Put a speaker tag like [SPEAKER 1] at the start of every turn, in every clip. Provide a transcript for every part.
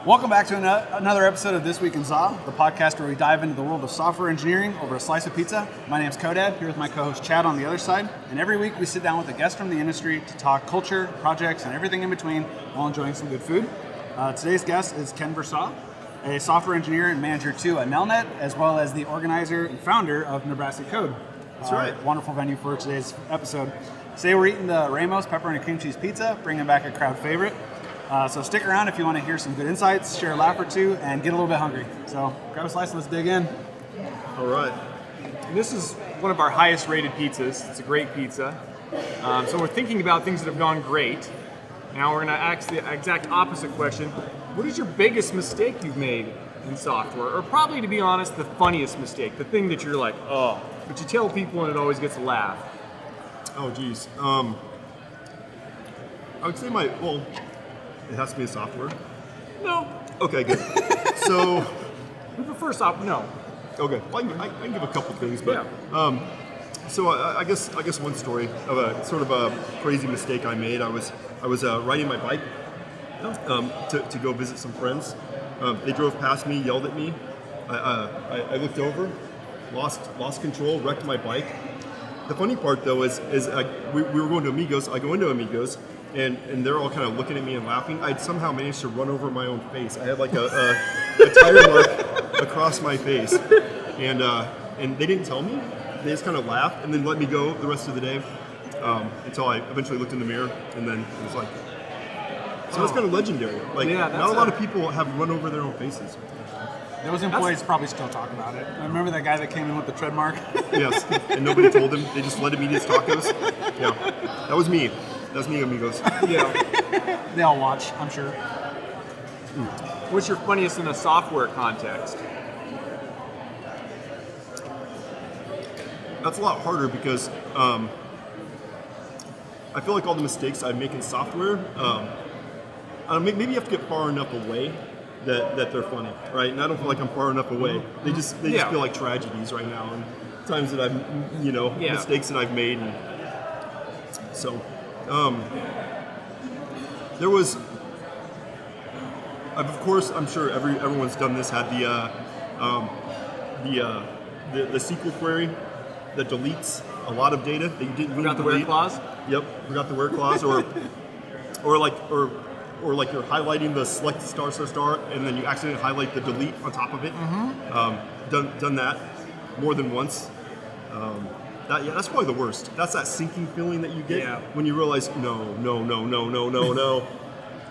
[SPEAKER 1] Welcome back to another episode of This Week in Versaw, the podcast where we dive into the world of software engineering over a slice of pizza. My name's Kodad, here with my co-host Chad on the other side, and every week we sit down with a guest from the industry to talk culture, projects, and everything in between while enjoying some good food. Today's guest is Ken Versaw, a software engineer and manager too at Nelnet, as well as the organizer and founder of Nebraska Code.
[SPEAKER 2] That's right.
[SPEAKER 1] Wonderful venue for today's episode. Today we're eating the Ramos pepperoni cream cheese pizza, bringing back a crowd favorite. So stick around if you want to hear some good insights, share a laugh or two, and get a little bit hungry. So grab a slice and let's dig in.
[SPEAKER 2] All right.
[SPEAKER 3] And this is one of our highest rated pizzas. It's a great pizza. So we're thinking about things that have gone great. Now we're going to ask the exact opposite question. What is your biggest mistake you've made in software? Or probably, to be honest, the funniest mistake. The thing that you're like, oh, but you tell people and it always gets a laugh.
[SPEAKER 2] Oh, geez. I would say it has to be a software.
[SPEAKER 3] No.
[SPEAKER 2] Okay, good. So,
[SPEAKER 3] We prefer software. No.
[SPEAKER 2] okay, well, I can give a couple things, but so I guess one story of a sort of a crazy mistake I made. I was riding my bike to go visit some friends. They drove past me, yelled at me. I looked over, lost control, wrecked my bike. The funny part though is we were going to Amigos. I go into Amigos. And they're all kind of looking at me and laughing. I'd somehow managed to run over my own face. I had like a tire mark across my face, and they didn't tell me. They just kind of laughed and then let me go the rest of the day until I eventually looked in the mirror, and then it was like, so that's kind of legendary. Like, not a lot of people have run over their own faces.
[SPEAKER 1] Those employees probably still talk about it. I remember that guy that came in with the tread mark.
[SPEAKER 2] Yes, and nobody told him. They just let him eat his tacos. Yeah, that was me. That's me, Amigos.
[SPEAKER 3] Yeah.
[SPEAKER 1] They all watch, I'm sure.
[SPEAKER 3] What's your funniest in a software context?
[SPEAKER 2] That's a lot harder because I feel like all the mistakes I make in software, maybe you have to get far enough away that they're funny, right? And I don't feel like I'm far enough away. They just feel like tragedies right now, and times that I've, mistakes that I've made. And so, there was, of course, I'm sure everyone's done this. Had the SQL query that deletes a lot of data that you didn't really delete.
[SPEAKER 3] Forgot the where clause?
[SPEAKER 2] Yep, forgot the where clause, or like you're highlighting the select star, and then you accidentally highlight the delete on top of it. Mm-hmm. Done that more than once. That's probably the worst. That's that sinking feeling that you get when you realize, no.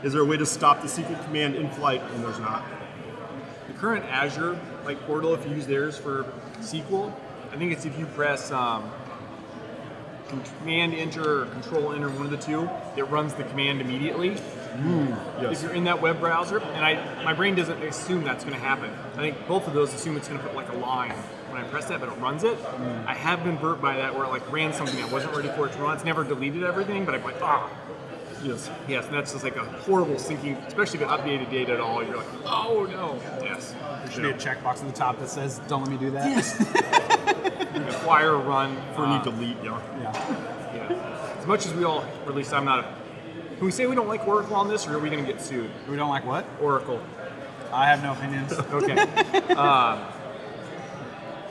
[SPEAKER 2] Is there a way to stop the SQL command in flight? And there's not.
[SPEAKER 3] The current Azure portal, if you use theirs for SQL, I think it's if you press Command Enter or Control Enter, one of the two, it runs the command immediately.
[SPEAKER 2] Yes.
[SPEAKER 3] If you're in that web browser, and my brain doesn't assume that's going to happen. I think both of those assume it's going to put like a line when I press that, but it runs it. I have been burnt by that where it ran something I wasn't ready for it to run. It's never deleted everything, but I'm like, Yes, and that's just like a horrible syncing, especially if it updated data at all. You're like, oh no. Yes.
[SPEAKER 1] There should be a checkbox at the top that says, don't let me do that.
[SPEAKER 3] Yes. Acquire, run.
[SPEAKER 2] For any delete,
[SPEAKER 3] Yeah. As much as we all, or at least I'm not can we say we don't like Oracle on this, or are we going to get sued?
[SPEAKER 1] We don't like what?
[SPEAKER 3] Oracle.
[SPEAKER 1] I have no opinions.
[SPEAKER 3] Okay.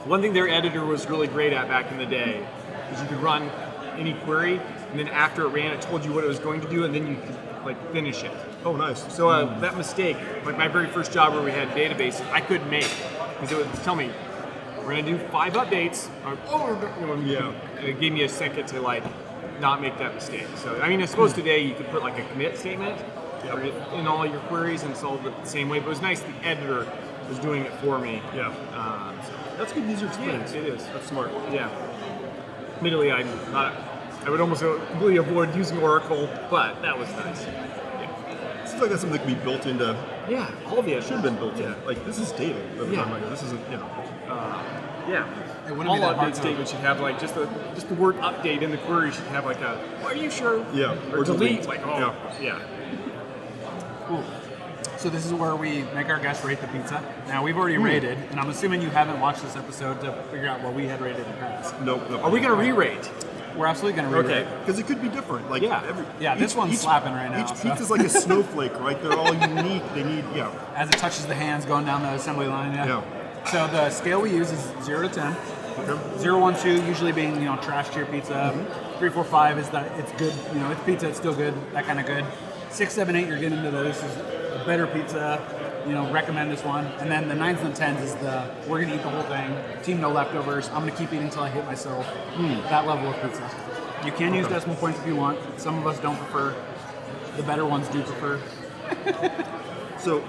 [SPEAKER 3] One thing their editor was really great at back in the day is you could run any query, and then after it ran, it told you what it was going to do, and then you could finish it.
[SPEAKER 2] Oh, nice.
[SPEAKER 3] So that mistake, my very first job where we had databases, I couldn't make because it would tell me we're going to do 5 updates. And it gave me a second to not make that mistake. So I suppose today you could put a commit statement in all your queries and solve it the same way. But it was nice the editor was doing it for me.
[SPEAKER 2] Yeah. That's good user experience.
[SPEAKER 3] Yeah, it is.
[SPEAKER 2] That's smart.
[SPEAKER 3] Yeah. Admittedly, I would almost completely avoid using Oracle, but that was nice.
[SPEAKER 2] Yeah. It seems like that's something that can be built into.
[SPEAKER 3] Yeah, all of it
[SPEAKER 2] should have been built in. This is data. This isn't.
[SPEAKER 3] All update statements should have just the word update in the query should have are you sure?
[SPEAKER 2] Yeah.
[SPEAKER 3] Or delete.
[SPEAKER 1] Cool. So this is where we make our guests rate the pizza. Now we've already rated, and I'm assuming you haven't watched this episode to figure out what we had rated in the past.
[SPEAKER 2] Nope.
[SPEAKER 3] Are we going to re-rate?
[SPEAKER 1] we're absolutely going to read
[SPEAKER 3] Okay.
[SPEAKER 1] it.
[SPEAKER 2] Because it could be different. Like
[SPEAKER 1] Yeah, this one's slapping right now,
[SPEAKER 2] Each
[SPEAKER 1] so.
[SPEAKER 2] pizza's like a snowflake, right? They're all unique. They need,
[SPEAKER 1] As it touches the hands going down the assembly line,
[SPEAKER 2] Yeah.
[SPEAKER 1] So the scale we use is 0 to 10.
[SPEAKER 2] Okay.
[SPEAKER 1] 0, 1, 2 usually being, trash tier pizza. 3, 4, 5 is that it's good, it's pizza, it's still good, that kind of good. 6, 7, 8, you're getting into this is a better pizza, recommend this one. And then the 9s and the 10s is we're gonna eat the whole thing, team no leftovers, I'm gonna keep eating until I hit myself. That level of pizza. You can use decimal points if you want. Some of us don't prefer. The better ones do prefer.
[SPEAKER 2] So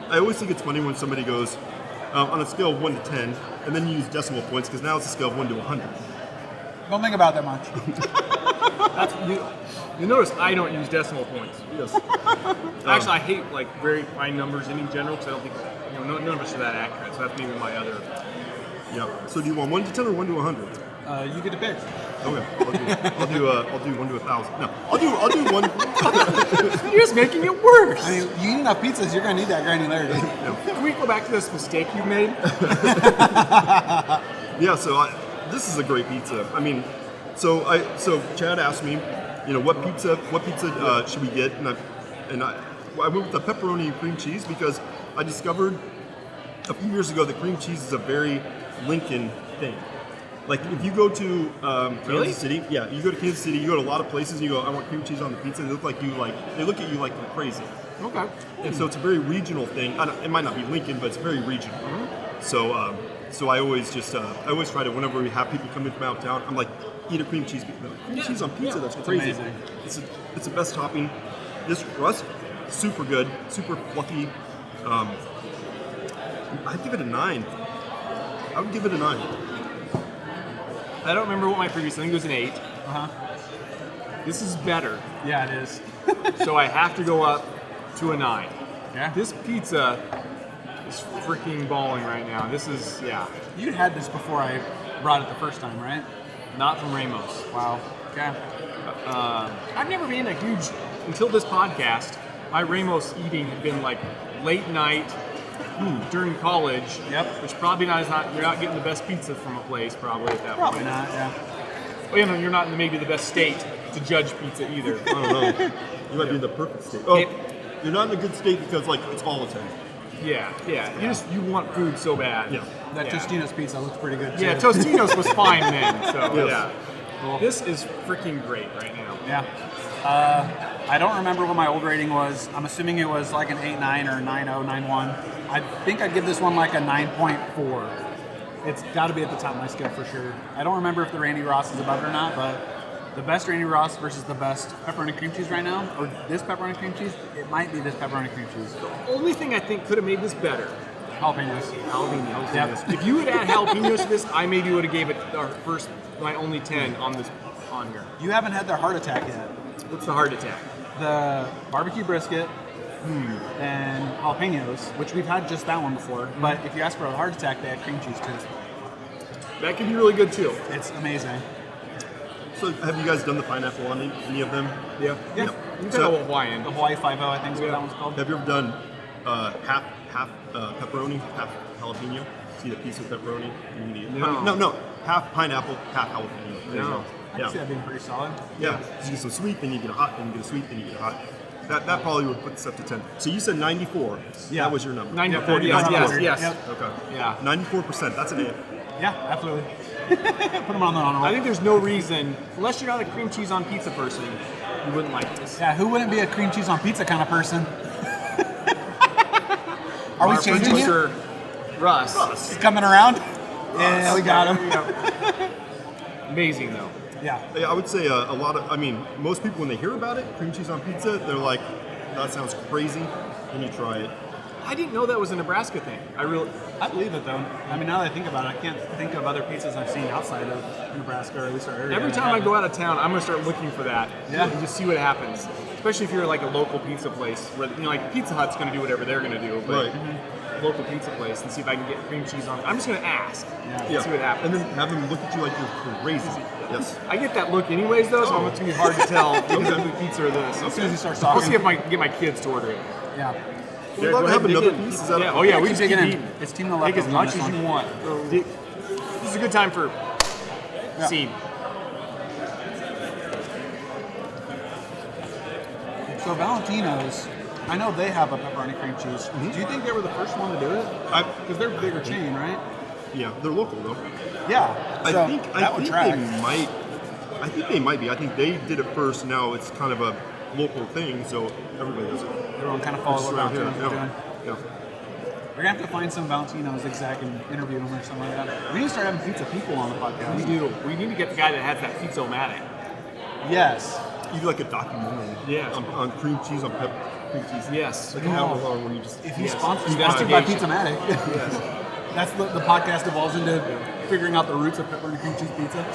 [SPEAKER 2] I always think it's funny when somebody goes on a scale of 1 to 10, and then you use decimal points because now it's a scale of 1 to 100.
[SPEAKER 1] Don't think about that much.
[SPEAKER 3] You notice I don't use decimal points.
[SPEAKER 2] Yes.
[SPEAKER 3] Actually, I hate very fine numbers in general because I don't think none of us are that accurate. So that's maybe my other.
[SPEAKER 2] Yeah. So do you want 1 to 10 or 1 to 100?
[SPEAKER 1] You get to pick.
[SPEAKER 2] Okay. I'll do 1 to 1,000. No, I'll do 1.
[SPEAKER 3] You're just making it worse.
[SPEAKER 1] I mean, you eat enough pizzas, you're gonna need that granularity.
[SPEAKER 3] Can we go back to this mistake you made?
[SPEAKER 2] Yeah. So this is a great pizza. I mean, so Chad asked me, what pizza should we get, and I went with the pepperoni and cream cheese because I discovered a few years ago that cream cheese is a very Lincoln thing. Like if you go to
[SPEAKER 3] Really?
[SPEAKER 2] Kansas City, you go to Kansas City, you go to a lot of places, and you go, I want cream cheese on the pizza. And they look at you like you're crazy.
[SPEAKER 3] Okay.
[SPEAKER 2] And so it's a very regional thing. It might not be Lincoln, but it's very regional. So I always try to, whenever we have people come in from out of town, I'm like, eat a cream cheese. Cream cheese on pizza, that's crazy.
[SPEAKER 1] amazing.
[SPEAKER 2] It's the best topping. This crust, super good, super fluffy. I'd give it a 9. I would give it a 9.
[SPEAKER 3] I don't remember what my previous. I think it was an 8. This is better,
[SPEAKER 1] Yeah, it is.
[SPEAKER 3] so I have to go up to a 9.
[SPEAKER 1] Yeah.
[SPEAKER 3] This pizza is freaking balling right now. This is
[SPEAKER 1] You'd had this before I brought it the first time, right?
[SPEAKER 3] not from Ramos.
[SPEAKER 1] Wow. Okay.
[SPEAKER 3] I've never been a huge until this podcast. My Ramos eating had been late night during college.
[SPEAKER 1] Yep.
[SPEAKER 3] Which probably not you're not getting the best pizza from a place probably at that
[SPEAKER 1] Probably
[SPEAKER 3] point.
[SPEAKER 1] not. Yeah.
[SPEAKER 3] Well, you're not in maybe the best state to judge pizza either.
[SPEAKER 2] I don't know. You might be in the perfect state. Oh, you're not in a good state because it's all a 10.
[SPEAKER 3] Yeah. You want food so bad.
[SPEAKER 2] Yeah.
[SPEAKER 1] That Tostino's pizza looks pretty good too.
[SPEAKER 3] Yeah, Tostino's was fine then. So
[SPEAKER 2] Yes.
[SPEAKER 3] yeah.
[SPEAKER 1] Cool.
[SPEAKER 3] This is freaking great right now.
[SPEAKER 1] Yeah. I don't remember what my old rating was. I'm assuming it was like an 8.9 or 9.0, 9.1. I think I'd give this one like a 9.4. It's got to be at the top of my scale for sure. I don't remember if the Randy Ross is above it or not, but the best Randy Ross versus the best pepperoni cream cheese right now, or this pepperoni cream cheese, it might be this pepperoni cream cheese.
[SPEAKER 3] Only thing I think could have made this better.
[SPEAKER 1] Jalapenos.
[SPEAKER 3] Jalapenos.
[SPEAKER 1] Yep.
[SPEAKER 3] If you would add jalapenos to this, I maybe would have gave it my only 10 on here.
[SPEAKER 1] You haven't had their heart attack yet.
[SPEAKER 3] What's the heart attack?
[SPEAKER 1] The barbecue brisket and jalapenos, which we've had just that one before. But if you ask for a heart attack, they had cream cheese too.
[SPEAKER 3] That could be really good too.
[SPEAKER 1] It's amazing.
[SPEAKER 2] So have you guys done the pineapple on any of them?
[SPEAKER 3] Yeah.
[SPEAKER 1] Yeah.
[SPEAKER 3] You
[SPEAKER 2] So-
[SPEAKER 3] said Hawaiian.
[SPEAKER 1] The Hawaii 5.0, I think is what that one's called.
[SPEAKER 2] Have you ever done half pepperoni, half jalapeno? See the piece of pepperoni? You can eat it. No. Half pineapple, half jalapeno. There you
[SPEAKER 3] No.
[SPEAKER 2] go.
[SPEAKER 1] I can see that being pretty solid.
[SPEAKER 2] Yeah. So you get some sweet, then you get a hot, then you get a sweet, then you get a hot. That probably would put this up to 10. So you said 94.
[SPEAKER 1] Yeah.
[SPEAKER 2] That was your number.
[SPEAKER 3] 94.
[SPEAKER 1] Yeah,
[SPEAKER 3] Yes.
[SPEAKER 1] Yep.
[SPEAKER 2] Okay.
[SPEAKER 3] Yeah.
[SPEAKER 2] 94%. That's an A.
[SPEAKER 1] Yeah, absolutely. Put them on the honor roll.
[SPEAKER 3] I think there's no reason, unless you're not a cream cheese on pizza person, you wouldn't like this.
[SPEAKER 1] Yeah, who wouldn't be a cream cheese on pizza kind of person? Are we
[SPEAKER 3] Our
[SPEAKER 1] changing it?
[SPEAKER 3] producer, Russ.
[SPEAKER 1] He's coming around? Yeah, we got him.
[SPEAKER 3] Amazing though.
[SPEAKER 1] Yeah.
[SPEAKER 2] Yeah, I would say a lot of, most people when they hear about it, cream cheese on pizza, they're like, that sounds crazy, and you try it.
[SPEAKER 3] I didn't know that was a Nebraska thing.
[SPEAKER 1] I believe it though. I mean, now that I think about it, I can't think of other pizzas I've seen outside of Nebraska or at least our area.
[SPEAKER 3] Every time I go out of town, I'm gonna start looking for that.
[SPEAKER 1] Yeah.
[SPEAKER 3] And just see what happens. Especially if you're like a local pizza place, where like Pizza Hut's gonna do whatever they're gonna do, but local pizza place and see if I can get cream cheese on. I'm just gonna ask.
[SPEAKER 1] Yeah.
[SPEAKER 3] See what happens.
[SPEAKER 2] And then have them look at you like you're crazy. Yes.
[SPEAKER 3] I get that look anyways though, so it's gonna be hard to tell because of the pizza or this.
[SPEAKER 1] As soon as you start
[SPEAKER 3] I'll
[SPEAKER 1] talking.
[SPEAKER 3] see if I can get my kids to order it.
[SPEAKER 1] Yeah.
[SPEAKER 2] We'd love to have
[SPEAKER 3] dig
[SPEAKER 2] another
[SPEAKER 3] in.
[SPEAKER 2] piece. Is that
[SPEAKER 3] Yeah. Oh yeah, we
[SPEAKER 1] Keep
[SPEAKER 3] just keep
[SPEAKER 1] digging in.
[SPEAKER 3] eating.
[SPEAKER 1] It's team the
[SPEAKER 3] Take as
[SPEAKER 1] leftovers on
[SPEAKER 3] much
[SPEAKER 1] this
[SPEAKER 3] as
[SPEAKER 1] one.
[SPEAKER 3] you want. This is a good time for scene.
[SPEAKER 1] So Valentino's, I know they have a pepperoni cream cheese. Do you think they were the first one to do it? Because they're a bigger chain, right?
[SPEAKER 2] Yeah, they're local though.
[SPEAKER 1] Yeah. So
[SPEAKER 2] I think
[SPEAKER 1] track.
[SPEAKER 2] they might. I think they might be. I think they did it first. Now it's kind of a local thing, so everybody does it.
[SPEAKER 1] Everyone kind of follows what
[SPEAKER 2] Around here,
[SPEAKER 1] Valentino's are doing.
[SPEAKER 2] yeah.
[SPEAKER 1] We're gonna have to find some Valentino's exec and interview them or something like that. We need to start having pizza people on the podcast.
[SPEAKER 3] We do. We need to get the guy that has that pizza-o-matic.
[SPEAKER 1] Yes.
[SPEAKER 2] You do like a documentary.
[SPEAKER 3] Yeah.
[SPEAKER 2] On cream cheese, on cream cheese.
[SPEAKER 3] Yes.
[SPEAKER 2] Like an hour long where you just.
[SPEAKER 1] If he's
[SPEAKER 3] Yes.
[SPEAKER 1] sponsored by
[SPEAKER 3] Investigation.
[SPEAKER 1] Pizza-matic.
[SPEAKER 3] Yes.
[SPEAKER 1] That's the podcast evolves into figuring out the roots of pepperoni cream cheese pizza.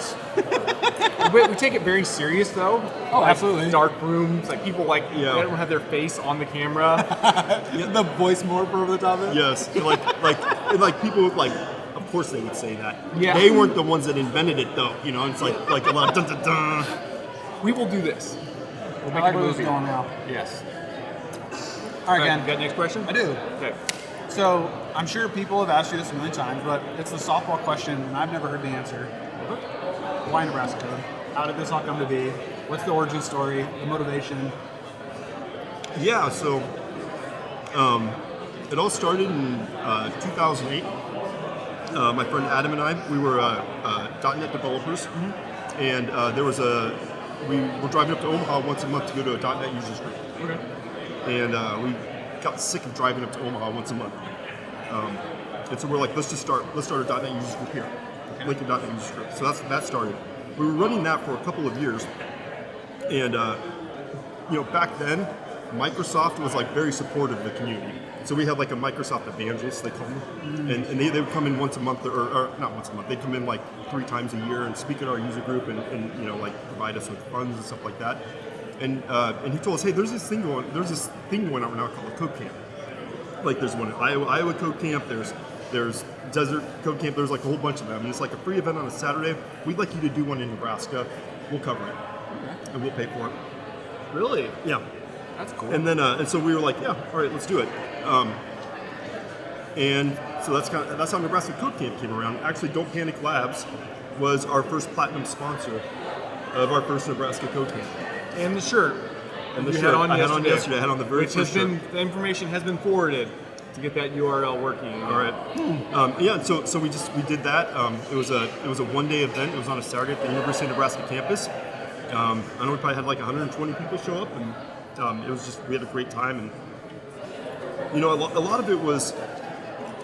[SPEAKER 3] We take it very serious though.
[SPEAKER 1] Oh,
[SPEAKER 3] Like,
[SPEAKER 1] absolutely.
[SPEAKER 3] Dark rooms, like people like
[SPEAKER 2] Yeah.
[SPEAKER 3] they don't have their face on the camera.
[SPEAKER 1] The voice more over the top of it.
[SPEAKER 2] Yes. And like people with like. Of course they would say that.
[SPEAKER 3] Yeah.
[SPEAKER 2] They weren't the ones that invented it though. You know, it's like a lot of dun dun dun.
[SPEAKER 3] We will do this. We'll
[SPEAKER 1] I
[SPEAKER 3] make
[SPEAKER 1] like
[SPEAKER 3] a
[SPEAKER 1] where this is
[SPEAKER 3] movie.
[SPEAKER 1] going now.
[SPEAKER 3] Yes.
[SPEAKER 1] All right,
[SPEAKER 3] You
[SPEAKER 1] Ken.
[SPEAKER 3] got next question?
[SPEAKER 1] I do.
[SPEAKER 3] Okay.
[SPEAKER 1] So I'm sure people have asked you this a million times, but it's the softball question, and I've never heard the answer. Why Nebraska code? How did this all come to be? What's the origin story? The motivation?
[SPEAKER 2] Yeah. So, it all started in 2008. My friend Adam and I, we were .NET developers, and we were driving up to Omaha once a month to go to a .NET users group.
[SPEAKER 3] Okay.
[SPEAKER 2] And we got sick of driving up to Omaha once a month. And so we're like, let's start a .NET users group here, Lincoln .NET users group. So that started. We were running that for a couple of years, and back then, Microsoft was like very supportive of the community. So we had like a Microsoft evangelist, they call them, and they would come in once a month, or not once a month. They'd come in like 3 times a year and speak at our user group, and like provide us with funds and stuff like that. And he told us, hey, there's this thing going on right now called a Code Camp. Like there's one at Iowa Code Camp. There's Desert Code Camp. There's like a whole bunch of them, and it's like a free event on a Saturday. We'd like you to do one in Nebraska. We'll cover it, and we'll pay for it.
[SPEAKER 3] Really?
[SPEAKER 2] Yeah.
[SPEAKER 3] That's cool.
[SPEAKER 2] And then and so we were like, yeah, all right, let's do it. And so that's how Nebraska Code Camp came around. Actually, Don't Panic Labs was our first platinum sponsor of our first Nebraska Code Camp.
[SPEAKER 3] And the shirt.
[SPEAKER 2] And the
[SPEAKER 3] You
[SPEAKER 2] shirt
[SPEAKER 3] had on
[SPEAKER 2] I had on
[SPEAKER 3] yesterday,
[SPEAKER 2] yesterday. I had on the very
[SPEAKER 3] which has
[SPEAKER 2] first shirt.
[SPEAKER 3] been the information has been forwarded to get that URL working.
[SPEAKER 2] All right. Yeah. So we did that. It was a one-day event. It was on a Saturday at the University of Nebraska campus. I know we probably had like 120 people show up, and it was just we had a great time. And a lot of it was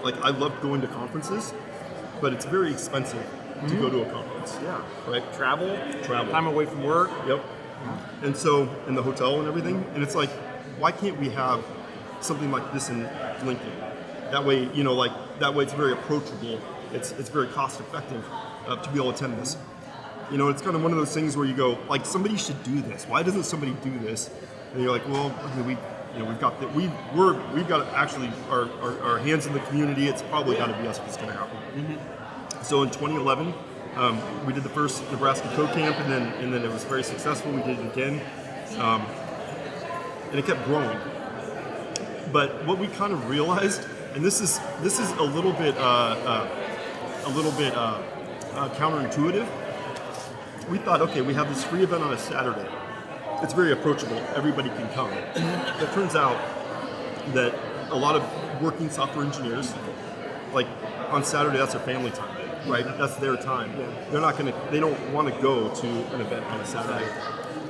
[SPEAKER 2] like I loved going to conferences, but it's very expensive to go to a conference.
[SPEAKER 3] Yeah.
[SPEAKER 2] Right.
[SPEAKER 3] Travel.
[SPEAKER 2] Travel.
[SPEAKER 3] Time away from work.
[SPEAKER 2] Yep. And so, in the hotel and everything, and it's like, why can't we have something like this in Lincoln? That way, that way it's very approachable. It's very cost effective to be able to attend this. It's kind of one of those things where you go, like, somebody should do this. Why doesn't somebody do this? And you're like, well, we've got actually our hands in the community. It's probably got to be us if it's going to happen. Mm-hmm. So in 2011. We did the first Nebraska Code Camp, and then it was very successful. We did it again, and it kept growing. But what we kind of realized, and this is a little bit counterintuitive. We thought, okay, we have this free event on a Saturday. It's very approachable. Everybody can come. It turns out that a lot of working software engineers, like on Saturday, that's their family time. Right, that's their time. Yeah. They don't want to go to an event on a Saturday.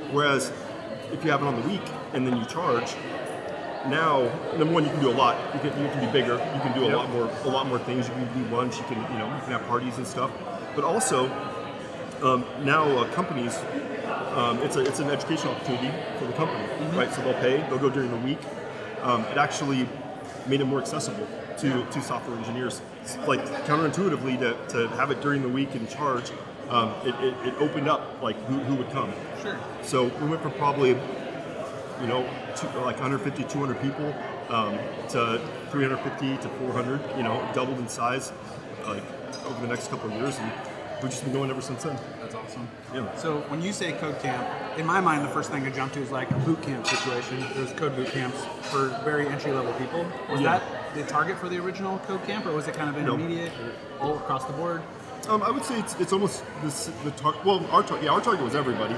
[SPEAKER 2] Whereas, if you have it on the week and then you charge, now number one, you can do a lot. You can be bigger. You can do a lot more things. You can do lunch. You can have parties and stuff. But also, now companies, it's an educational opportunity for the company, right? So they'll go during the week. It actually made it more accessible to software engineers. Like counterintuitively, to have it during the week and charge, it opened up like who would come.
[SPEAKER 1] Sure.
[SPEAKER 2] So we went from probably, like 150, 200 people to 350 to 400. Doubled in size, like over the next couple of years, and we've just been going ever since then.
[SPEAKER 1] That's awesome.
[SPEAKER 2] Yeah.
[SPEAKER 1] So when you say code camp, in my mind, the first thing I jump to is like a boot camp situation. There's code boot camps for very entry-level people. Was that the target for the original code camp, or was it kind of intermediate or all across the board?
[SPEAKER 2] I would say it's almost our target was everybody.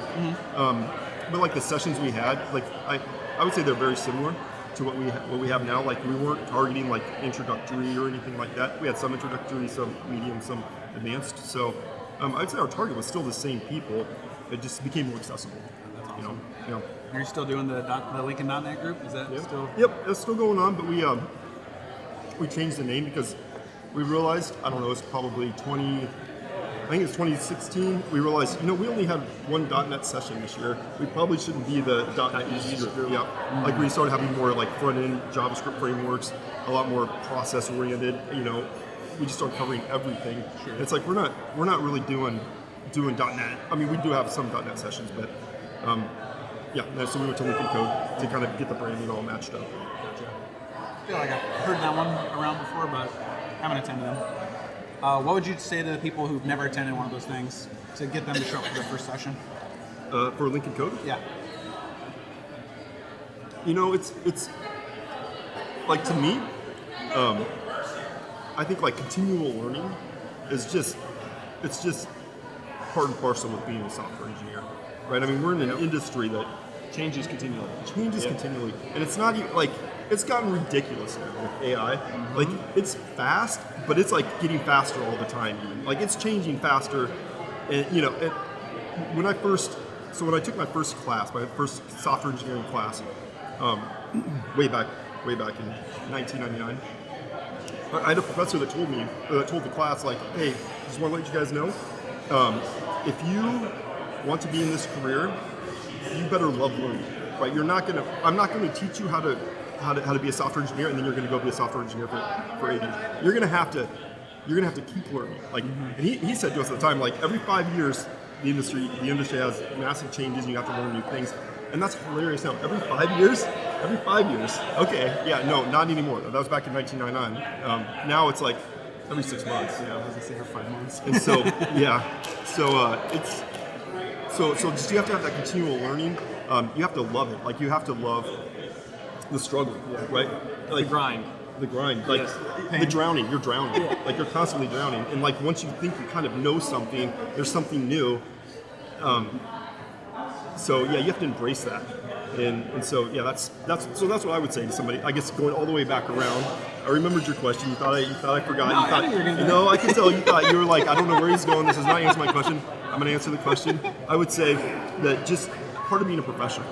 [SPEAKER 2] like the sessions we had, like I would say they're very similar to what we have now. Like we weren't targeting like introductory or anything like that. We had some introductory, some medium, some advanced. So I'd say our target was still the same people. It just became more accessible.
[SPEAKER 1] That's awesome.
[SPEAKER 2] You know.
[SPEAKER 1] Are you still doing the Lincoln.net group? Is that still?
[SPEAKER 2] Yep, that's still going on. But we changed the name because we realized, I don't know, it's probably 2016, we realized, we only had one .NET session this year. We probably shouldn't be the .NET user group. Yeah. Like we started having more like front-end JavaScript frameworks, a lot more process-oriented. We just started covering everything.
[SPEAKER 1] Sure.
[SPEAKER 2] It's like we're not really doing .NET. I mean, we do have some .NET sessions, but so we went to Lincoln Code to kind of get the branding all matched up.
[SPEAKER 1] Gotcha. I feel like I've heard that one around before, but haven't attended them. What would you say to the people who've never attended one of those things to get them to show up for their first session?
[SPEAKER 2] For Lincoln Code?
[SPEAKER 1] Yeah.
[SPEAKER 2] It's like, to me, I think like continual learning is just part and parcel with being a software engineer, right? I mean, we're in an industry that
[SPEAKER 3] Changes continually.
[SPEAKER 2] Continually, and it's not even like it's gotten ridiculous now with AI.
[SPEAKER 1] Mm-hmm.
[SPEAKER 2] Like it's fast, but it's like getting faster all the time. Even. Like it's changing faster, and when I took my first class, my first software engineering class, way back in 1999, I had a professor that told the class like, hey, just want to let you guys know, if you want to be in this career, you better love learning, right? I'm not gonna teach you how to be a software engineer, and then you're gonna go be a software engineer for 8 years. You're gonna have to keep learning. Like, and he said to us at the time, like every 5 years, the industry has massive changes, and you have to learn new things, and that's hilarious. Now, every 5 years, okay, yeah, no, not anymore. That was back in 1999. Now it's like every 6 months.
[SPEAKER 1] Yeah, I was gonna say for 5 months.
[SPEAKER 2] And so So just you have to have that continual learning. You have to love it. Like you have to love the struggle, right? Like the grind, like
[SPEAKER 3] Yes.
[SPEAKER 2] the drowning. You're drowning. Like you're constantly drowning. And like once you think you kind of know something, there's something new. So you have to embrace that. And so that's what I would say to somebody. I guess going all the way back around. I remembered your question. You thought I forgot.
[SPEAKER 1] No, I knew you were gonna do
[SPEAKER 2] I can tell you thought you were like, I don't know where he's going. This is not answering my question. I'm going to answer the question. I would say that just part of being a professional,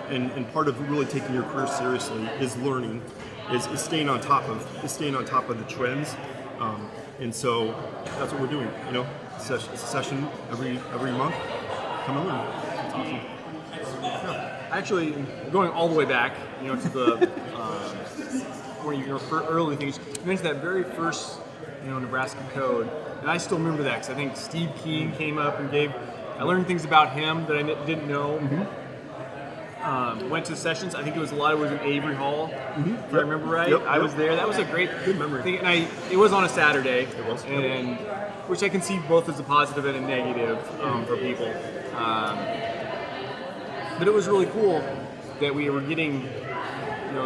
[SPEAKER 2] and part of really taking your career seriously is learning, is staying on top of the trends, and so that's what we're doing. Session every month. Come and learn. It's awesome.
[SPEAKER 3] Actually, going all the way back, to the one of your early things, you mentioned that very first, Nebraska Code, and I still remember that because I think Steve Keen came up and I learned things about him that I didn't know.
[SPEAKER 2] Mm-hmm.
[SPEAKER 3] Went to sessions. I think it was in Avery Hall, if I remember right.
[SPEAKER 2] Yep.
[SPEAKER 3] I was there. That was a good
[SPEAKER 2] memory.
[SPEAKER 3] thing, and it was on a Saturday.
[SPEAKER 2] It was.
[SPEAKER 3] And which I can see both as a positive and a negative for people. But it was really cool that we were getting,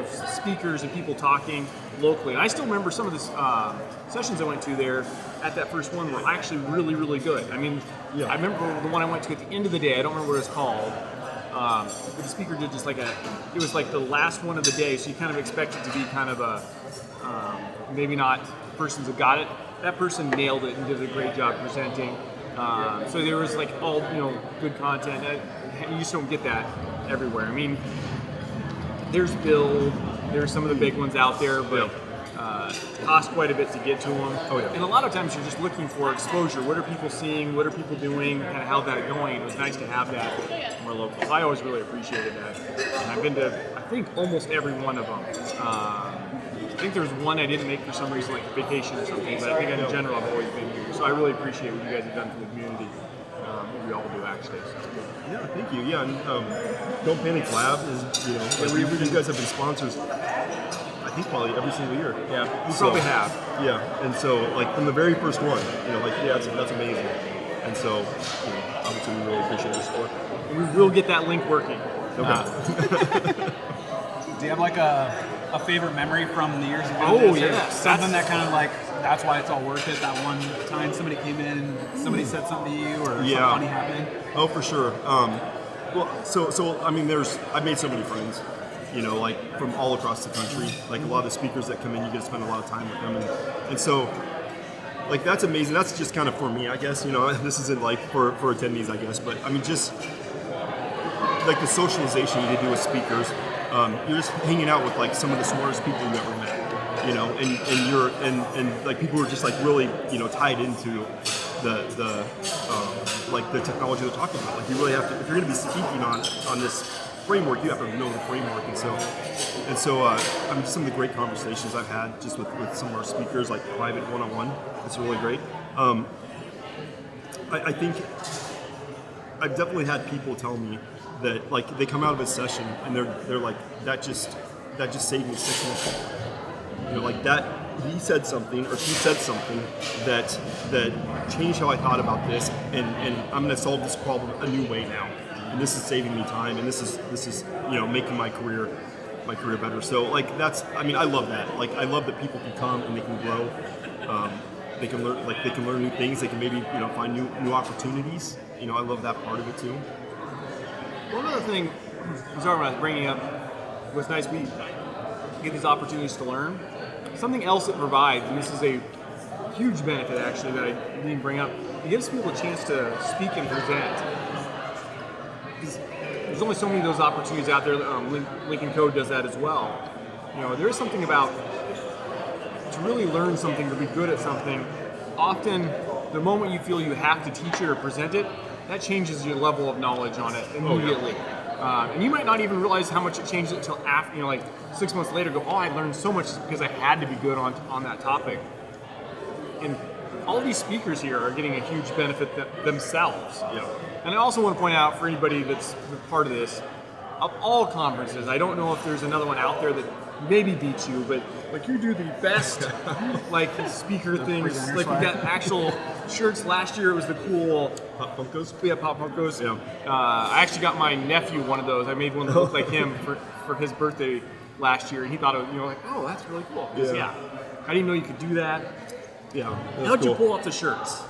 [SPEAKER 3] speakers and people talking locally. And I still remember some of the sessions I went to there at that first one were actually really, really good. I mean, I remember the one I went to at the end of the day. I don't remember what it was called. But the speaker did just it was like the last one of the day, so you kind of expect it to be kind of a, maybe not the persons that got it. That person nailed it and did a great job presenting. So there was all, good content. You just don't get that everywhere. I mean, there's Build, there's some of the big ones out there, but cost quite a bit to get to them.
[SPEAKER 2] Oh, yeah.
[SPEAKER 3] And a lot of times you're just looking for exposure. What are people seeing? What are people doing? Kind of how that going. It was nice to have that more local. So I always really appreciated that. And I've been to, I think, almost every one of them. I think there was one I didn't make for some reason, like a vacation or something, but I think in general I've always been here. So I really appreciate what you guys have done for the community. What we all do, actually. So.
[SPEAKER 2] Yeah, thank you. Yeah, and Don't Panic Lab is, you guys have been sponsors, I think probably every single year.
[SPEAKER 3] Yeah, we probably have.
[SPEAKER 2] Yeah, and so from the very first one, that's amazing. And so, obviously we really appreciate your support.
[SPEAKER 3] We will get that link working.
[SPEAKER 2] Okay.
[SPEAKER 1] Do you have a favorite memory from the years ago?
[SPEAKER 3] Oh, yes.
[SPEAKER 1] Something that kind of that's why it's all worth it. That one time somebody came in and somebody said something to you or something funny happened.
[SPEAKER 2] Oh, for sure. Well, so I mean, I've made so many friends, like from all across the country. Like a lot of the speakers that come in, you get to spend a lot of time with them, and so like that's amazing. That's just kind of for me, I guess. This isn't like for attendees, I guess, but I mean just like the socialization you do with speakers. You're just hanging out with like some of the smartest people you've ever met. And you're and like people who are just like really tied into the like the technology they're talking about. Like you really have to, if you're going to be speaking on this framework, you have to know the framework. And so I mean, some of the great conversations I've had just with some of our speakers, like private one-on-one, it's really great. I think I've definitely had people tell me that like they come out of a session and they're like that just saved me 6 months. Like that, he said something or she said something that changed how I thought about this, and I'm going to solve this problem a new way now, and this is saving me time, and this is making my career better. So like I love that. Like I love that people can come and they can grow, they can learn new things, they can maybe find new opportunities. I love that part of it too.
[SPEAKER 3] One other thing I was talking about bringing up was nice. We get these opportunities to learn. Something else it provides, and this is a huge benefit actually that I didn't bring up, it gives people a chance to speak and present. Because there's only so many of those opportunities out there. Lincoln Code does that as well. There is something about to really learn something, to be good at something. Often, the moment you feel you have to teach it or present it, that changes your level of knowledge on it immediately. And you might not even realize how much it changed it until after, like 6 months later, go, I learned so much because I had to be good on that topic. And all these speakers here are getting a huge benefit themselves.
[SPEAKER 2] Yeah.
[SPEAKER 3] And I also want to point out for anybody that's part of this, of all conferences, I don't know if there's another one out there that maybe beats you, but like you do the best like speaker things. Like we got actual shirts. Last year it was the cool
[SPEAKER 2] Pop Funkos?
[SPEAKER 3] Yeah, Pop Funkos.
[SPEAKER 2] Yeah.
[SPEAKER 3] I actually got my nephew one of those. I made one that looked like him for his birthday last year, and he thought it was, like, oh, that's really cool. Yeah. I didn't know you could do that.
[SPEAKER 2] Yeah.
[SPEAKER 3] How'd you pull off the shirts?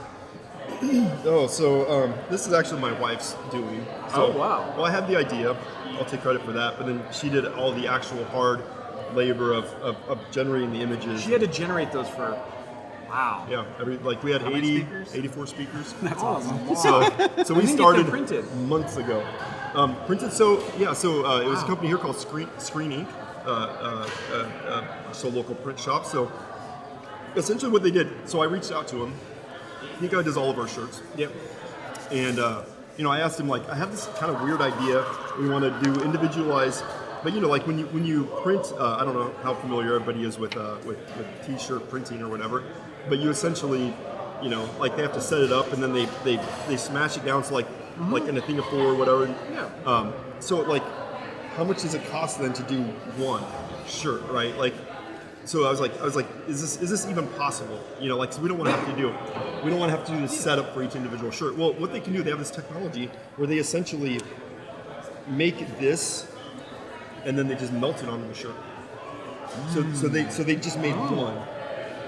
[SPEAKER 2] So this is actually my wife's doing. So,
[SPEAKER 3] oh, wow.
[SPEAKER 2] Well, I had the idea. I'll take credit for that. But then she did all the actual hard labor of generating the images.
[SPEAKER 3] She had to generate those for, wow.
[SPEAKER 2] Yeah. We had 84 speakers.
[SPEAKER 3] That's awesome.
[SPEAKER 2] Wow. So we started
[SPEAKER 3] printed
[SPEAKER 2] months ago. Printed. So it was a company here called Screen Inc. So local print shop. So essentially what they did. So I reached out to him. He guy does all of our shirts.
[SPEAKER 3] Yep.
[SPEAKER 2] And I asked him, like, I have this kind of weird idea. We want to do individualized, but like when you print, I don't know how familiar everybody is with t-shirt printing or whatever, but you essentially, like they have to set it up and then they smash it down to like in a thing of 4 or whatever.
[SPEAKER 3] Yeah.
[SPEAKER 2] So like, how much does it cost then to do one shirt, right? Like. So I was like, is this even possible? So we don't want to have to do this setup for each individual shirt. Well, what they can do, they have this technology where they essentially make this, and then they just melt it onto the shirt. So they just made one,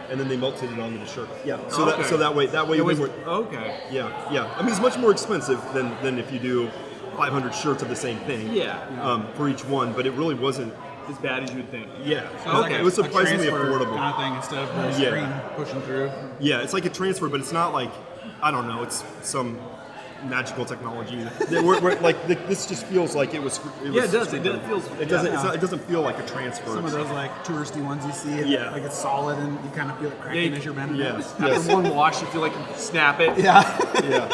[SPEAKER 2] and then they melted it onto the shirt. Yeah. So that way they were.
[SPEAKER 3] Okay.
[SPEAKER 2] Yeah. I mean, it's much more expensive than if you do 500 shirts of the same thing.
[SPEAKER 3] Yeah.
[SPEAKER 2] For each one, but it really wasn't
[SPEAKER 3] as bad as you would think.
[SPEAKER 2] Yeah.
[SPEAKER 1] So
[SPEAKER 2] it was surprisingly affordable.
[SPEAKER 1] Kind of thing instead of the screen pushing through.
[SPEAKER 2] Yeah, it's like a transfer, but it's not like, I don't know, it's some magical technology. This just feels like it was.
[SPEAKER 3] It does. It feels.
[SPEAKER 2] It doesn't. It doesn't feel like a transfer.
[SPEAKER 1] Some of those like touristy ones you see, like it's solid and you kind of feel it cracking as you're bending.
[SPEAKER 3] After one wash, you feel like you can snap it.
[SPEAKER 2] Yeah.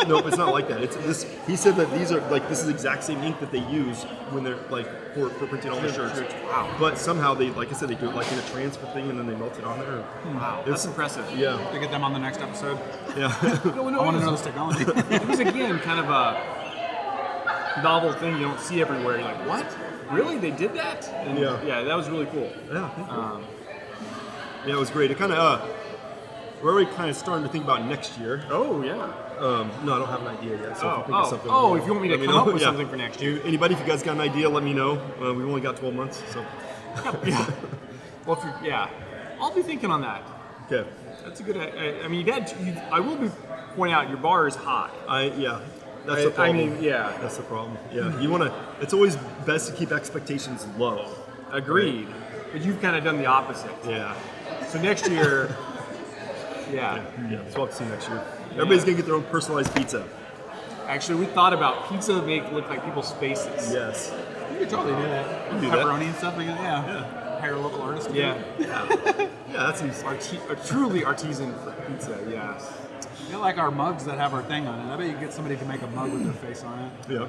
[SPEAKER 2] No, it's not like that. It's this. He said that these are like this is the exact same ink that they use when they're like for printing all the shirts.
[SPEAKER 3] Wow.
[SPEAKER 2] But somehow they, like I said, they do it like in a transfer thing and then they melt it on there.
[SPEAKER 3] Wow, that's impressive.
[SPEAKER 2] Yeah.
[SPEAKER 1] To get them on the next episode.
[SPEAKER 2] Yeah.
[SPEAKER 1] I want to know this technology.
[SPEAKER 3] It was again kind of a novel thing you don't see everywhere. You're like, what? Really? They did that? And yeah, that was really cool.
[SPEAKER 2] Yeah. Yeah, it was great. It kind of we're already kind of starting to think about next year.
[SPEAKER 3] Oh yeah.
[SPEAKER 2] No, I don't have an idea yet. So if you think of something,
[SPEAKER 3] if you want me to come up with something for next year.
[SPEAKER 2] Anybody, if you guys got an idea, let me know. We've only got 12 months, so.
[SPEAKER 3] Yeah. Well, I'll be thinking on that.
[SPEAKER 2] Okay.
[SPEAKER 3] That's a good. I mean, I will be pointing out your bar is high.
[SPEAKER 2] Yeah. That's the problem.
[SPEAKER 3] I mean, yeah.
[SPEAKER 2] That's the problem. Yeah, you want to. It's always best to keep expectations low.
[SPEAKER 3] Agreed. But you've kind of done the opposite.
[SPEAKER 2] Yeah.
[SPEAKER 3] So next year, yeah.
[SPEAKER 2] So we'll have to see next year. Everybody's gonna get their own personalized pizza.
[SPEAKER 3] Actually, we thought about pizza make look like people's faces.
[SPEAKER 2] Yes.
[SPEAKER 1] You could totally do that.
[SPEAKER 2] You can do that.
[SPEAKER 1] Pepperoni and stuff. Yeah. Hire a local artist. To do
[SPEAKER 3] Yeah.
[SPEAKER 1] it.
[SPEAKER 2] Yeah, that seems.
[SPEAKER 3] A truly artisan pizza, yeah.
[SPEAKER 1] I feel like our mugs that have our thing on it. I bet you could get somebody to make a mug with their face on it.
[SPEAKER 2] Yeah.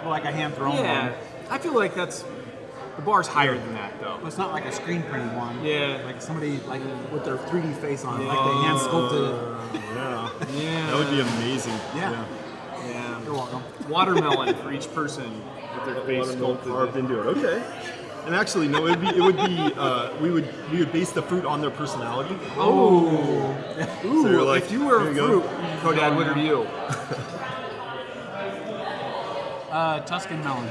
[SPEAKER 1] Like a hand thrown
[SPEAKER 3] Yeah.
[SPEAKER 1] one.
[SPEAKER 3] I feel like the bar's higher than that, though.
[SPEAKER 1] It's not like a screen printed one.
[SPEAKER 3] Yeah.
[SPEAKER 1] Like somebody like with their 3D face on it, like they hand sculpted it.
[SPEAKER 2] Yeah.
[SPEAKER 3] Yeah.
[SPEAKER 2] That would be amazing.
[SPEAKER 1] Yeah.
[SPEAKER 3] Yeah.
[SPEAKER 1] You're welcome.
[SPEAKER 3] Watermelon for each person with their face
[SPEAKER 2] Watermelon
[SPEAKER 3] sculpted.
[SPEAKER 2] carved into it. Okay. And actually, no, it would be we would base the fruit on their personality.
[SPEAKER 3] Oh. Ooh,
[SPEAKER 2] So you're like,
[SPEAKER 3] if you were a
[SPEAKER 2] here you go.
[SPEAKER 3] fruit, Kodad, what are you?
[SPEAKER 1] Tuscan melon.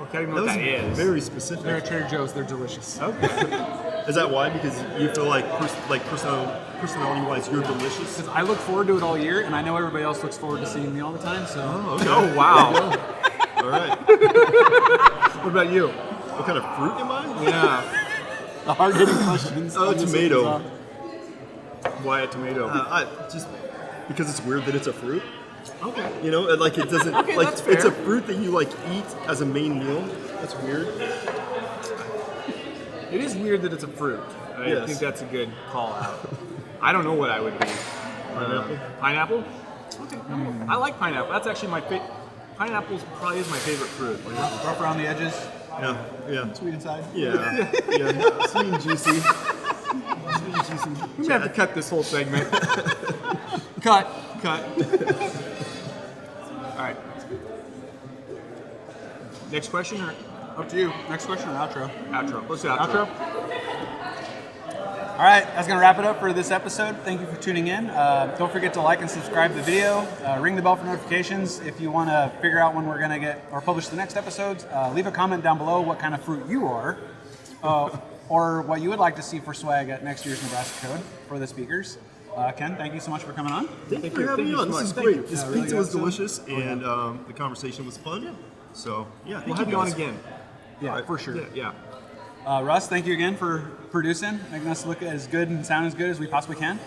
[SPEAKER 3] Okay, I don't know what that is.
[SPEAKER 2] very
[SPEAKER 1] They're
[SPEAKER 2] specific.
[SPEAKER 1] at Trader Joe's. They're delicious.
[SPEAKER 2] Is that why? Because you feel like personality-wise, you're delicious.
[SPEAKER 1] Because I look forward to it all year, and I know everybody else looks forward to seeing me all the time. So
[SPEAKER 2] Oh, okay.
[SPEAKER 3] Oh, wow.
[SPEAKER 2] All right.
[SPEAKER 3] What about you?
[SPEAKER 2] What kind of fruit am I?
[SPEAKER 3] Yeah.
[SPEAKER 1] the hard-hitting questions.
[SPEAKER 2] Oh,
[SPEAKER 1] on this
[SPEAKER 2] tomato.
[SPEAKER 1] episode.
[SPEAKER 3] Why a tomato?
[SPEAKER 2] Just because it's weird that it's a fruit.
[SPEAKER 3] Okay.
[SPEAKER 2] You know, and, like it doesn't.
[SPEAKER 3] Okay,
[SPEAKER 2] like
[SPEAKER 3] that's fair.
[SPEAKER 2] it's a fruit that you like eat as a main meal. That's weird.
[SPEAKER 3] It is weird that it's a fruit. I
[SPEAKER 2] Yes.
[SPEAKER 3] think that's a good call out. I don't know what I would be.
[SPEAKER 2] Pineapple?
[SPEAKER 3] Pineapple? Okay. I like pineapple. That's actually my favorite. Pineapple probably is my favorite fruit.
[SPEAKER 1] Rough around the edges,
[SPEAKER 2] Yeah. Yeah.
[SPEAKER 1] sweet inside.
[SPEAKER 2] Yeah. Yeah. Sweet and juicy. Sweet and juicy.
[SPEAKER 3] We have to cut this whole segment. Cut. All right. Next question or
[SPEAKER 1] Up to you. Next question or outro?
[SPEAKER 3] outro? Let's do outro.
[SPEAKER 1] All right, that's going to wrap it up for this episode. Thank you for tuning in. Don't forget to like and subscribe to the video. Ring the bell for notifications. If you want to figure out when we're going to get or publish the next episodes, leave a comment down below what kind of fruit you are or what you would like to see for swag at next year's Nebraska Code for the speakers. Ken, thank you so much for coming on.
[SPEAKER 2] Thank you for having me on. This is
[SPEAKER 3] Thank
[SPEAKER 2] great.
[SPEAKER 3] you.
[SPEAKER 2] This
[SPEAKER 1] really
[SPEAKER 2] pizza
[SPEAKER 1] good
[SPEAKER 2] was
[SPEAKER 1] episode.
[SPEAKER 2] delicious, and the conversation was fun. So yeah,
[SPEAKER 3] We'll
[SPEAKER 2] thank
[SPEAKER 3] have you on
[SPEAKER 2] guys.
[SPEAKER 3] again.
[SPEAKER 1] Yeah, for sure.
[SPEAKER 3] Yeah.
[SPEAKER 1] Russ, thank you again for producing, making us look as good and sound as good as we possibly can.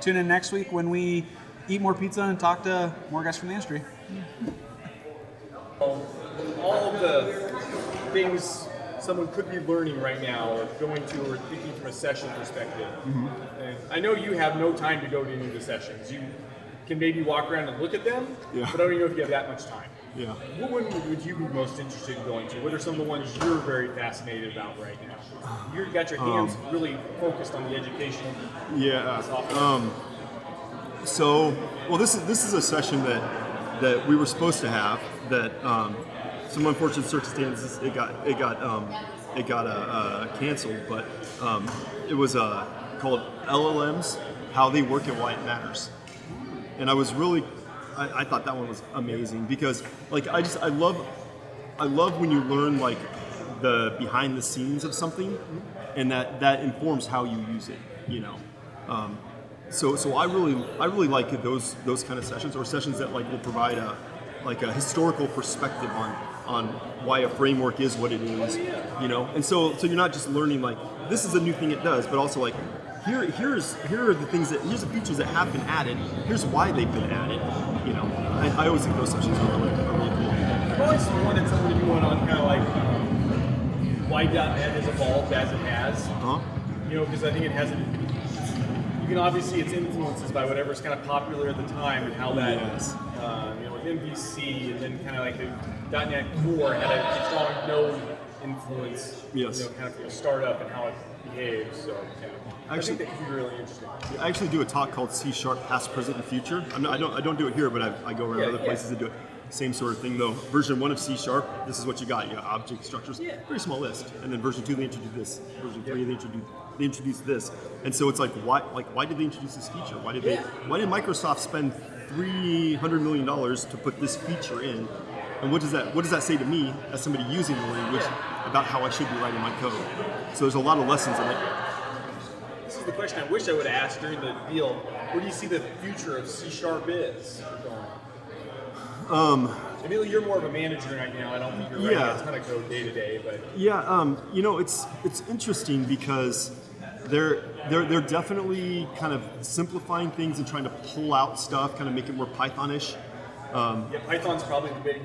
[SPEAKER 1] Tune in next week when we eat more pizza and talk to more guys from the industry.
[SPEAKER 3] All of the things someone could be learning right now or going to or thinking from a session perspective. And I know you have no time to go to any of the sessions. You can maybe walk around and look at them,
[SPEAKER 2] Yeah.
[SPEAKER 3] but I don't even know if you have that much time.
[SPEAKER 2] Yeah.
[SPEAKER 3] What one would you be most interested in going to? What are some of the ones you're very fascinated about right now? You've got your hands really focused on the education.
[SPEAKER 2] Yeah. So, well, this is a session that we were supposed to have. That some unfortunate circumstances it got canceled. But it was called LLMs: How They Work and Why It Matters. And I was really, I thought that one was amazing because like I love when you learn like the behind the scenes of something, and that informs how you use it. You know. So I really like those kind of sessions or sessions that like will provide a historical perspective on why a framework is what it is, you know. And so you're not just learning like this is a new thing it does, but also like here are the things here's the features that have been added. Here's why they've been added, you know. I always think those sessions are really cool.
[SPEAKER 3] I've always wanted someone to do one on kind of like why .NET has evolved as it has. You know, because I think it has you can obviously its influences by whatever's kind of popular at the time and how that, you know, with MVC and then kind of like the .NET Core had a strong node influence,
[SPEAKER 2] Yes.
[SPEAKER 3] you know, kind of for a startup and how it behaves. So yeah. I think that could be really interesting.
[SPEAKER 2] I actually do a talk called C# Past, Present, and Future. I don't do it here, but I go around other places and do it. Same sort of thing though. Version 1 of C#, this is what you got. You got object structures, very small list. And then version 2 they introduced this. Version 3 they introduced this. And so it's like why did they introduce this feature? Why did Microsoft spend $300 million to put this feature in? And what does that say to me as somebody using the language about how I should be writing my code? So there's a lot of lessons in it.
[SPEAKER 3] This is the question I wish I would have asked during the deal. Where do you see the future of C# is going? Emilio, you're more of a manager right now. I don't think you're writing a ton of code day to day, but
[SPEAKER 2] it's interesting because they're definitely kind of simplifying things and trying to pull out stuff, kind of make it more Pythonish.
[SPEAKER 3] Python's probably the big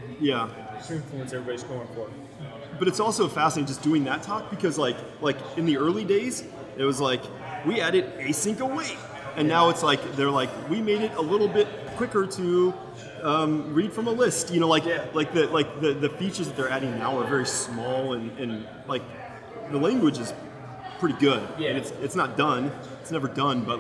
[SPEAKER 3] influence everybody's going for.
[SPEAKER 2] But it's also fascinating just doing that talk because like in the early days, it was like we added async await, and now it's like they're like we made it a little bit quicker to read from a list. The features that they're adding now are very small and like the language is pretty good.
[SPEAKER 3] Yeah.
[SPEAKER 2] And it's not done. It's never done, but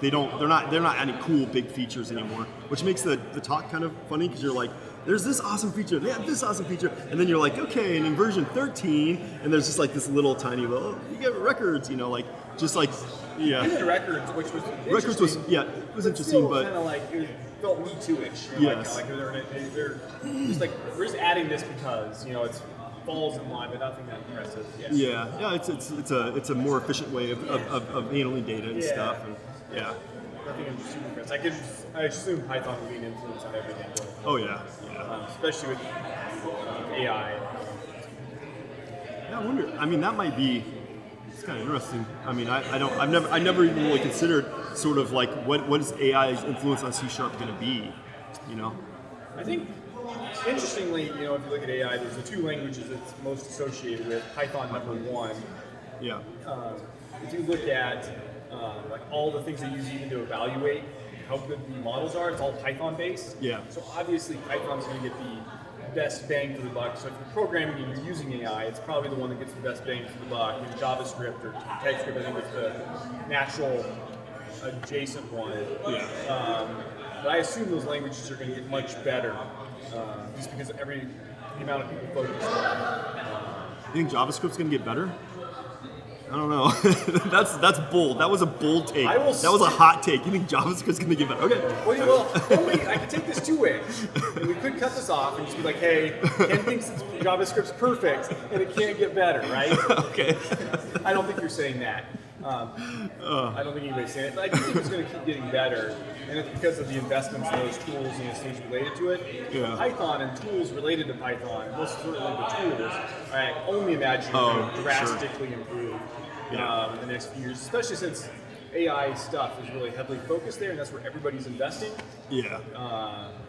[SPEAKER 2] they're not adding cool big features anymore, which makes the talk kind of funny because you're like, there's this awesome feature, they have this awesome feature, and then you're like, okay, and in version 13, and there's just like this little tiny, you get records,
[SPEAKER 3] And then records, which was
[SPEAKER 2] it was interesting, but
[SPEAKER 3] kind of like it felt Me Too-ish.
[SPEAKER 2] Yes.
[SPEAKER 3] They're just like we're just adding this because it's falls in line, but nothing that impressive.
[SPEAKER 2] It's a more efficient way of handling data and stuff, and
[SPEAKER 3] Nothing super impressive. I assume Python will be an influence on everything.
[SPEAKER 2] Oh yeah.
[SPEAKER 3] Especially with AI.
[SPEAKER 2] Yeah, I wonder. I mean, that might be. It's kind of interesting. I mean, I've never even really considered sort of like what is AI's influence on C# going to be,
[SPEAKER 3] I think, interestingly, if you look at AI, there's the two languages it's most associated with. Python number one.
[SPEAKER 2] Yeah.
[SPEAKER 3] If you look at like all the things they use even to evaluate how good the models are, it's all Python based.
[SPEAKER 2] Yeah.
[SPEAKER 3] So obviously Python's going to get the best bang for the buck. So if you're programming and you're using AI, it's probably the one that gets the best bang for the buck. In JavaScript or TypeScript, I think it's the natural adjacent one.
[SPEAKER 2] Yeah.
[SPEAKER 3] But I assume those languages are going to get much better, just because the amount of people focus on it.
[SPEAKER 2] You think JavaScript's going to get better? I don't know. that's bold. That was a bold take. That was a hot take. You think JavaScript's going to get better? Okay.
[SPEAKER 3] Well, I can take this two ways. And we could cut this off and just be like, hey, Ken thinks JavaScript's perfect and it can't get better, right?
[SPEAKER 2] Okay.
[SPEAKER 3] I don't think you're saying that. I don't think anybody's saying it, but I do think it's going to keep getting better, and it's because of the investments in those tools and the things related to it.
[SPEAKER 2] Yeah.
[SPEAKER 3] Python and tools related to Python, most certainly the tools, I only imagine are drastically improve in the next few years, especially since AI stuff is really heavily focused there, and that's where everybody's investing.
[SPEAKER 2] Yeah. I'm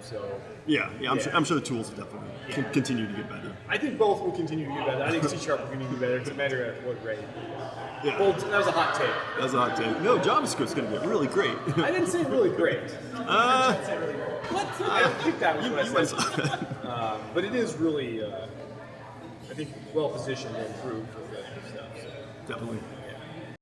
[SPEAKER 2] sure the tools will definitely continue to get better.
[SPEAKER 3] I think both will continue to get better. I think C# will continue to get better. It's a matter of what rate.
[SPEAKER 2] Yeah.
[SPEAKER 3] That was a hot take.
[SPEAKER 2] No, JavaScript's going to get really great.
[SPEAKER 3] I didn't say really great. I think that was what I said. But it is really, I think, well positioned to improve with that stuff. So.
[SPEAKER 2] Definitely.
[SPEAKER 3] Yeah.